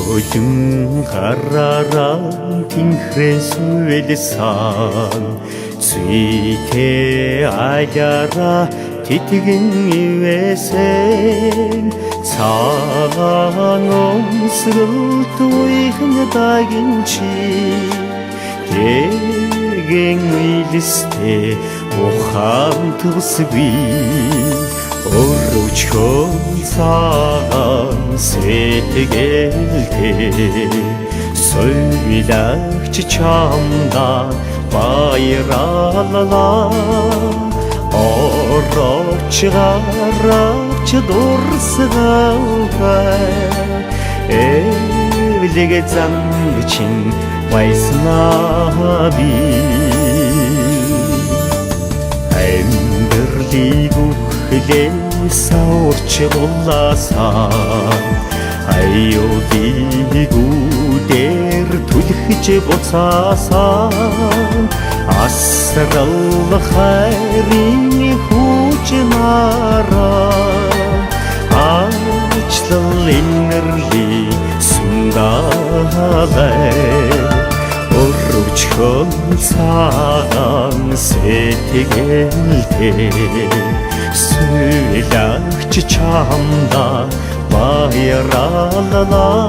Өлüm kararan tinhren söylesen Züite ayara titigin ivesen Sağan omsırıl duyğını dağınçı Деген үйлстэй ухаан тусгүй Өрөвчхөн цагаан сэтгэлтэй Сөйлөгч чамда баярлалаа Оровч гаравч дурсгавгай Эвлэгэ замчин Байснаа би Амьдралыг үхлээ саварч булаасаа Аюулыг үдээр түлхэж буцаасаа Асрал хайрын хүчнаараа Ачлал инэрли сүндаалай Өрөвчхөн цагаан сэтгэлтэй Сөйлөгч чамда баярлалаа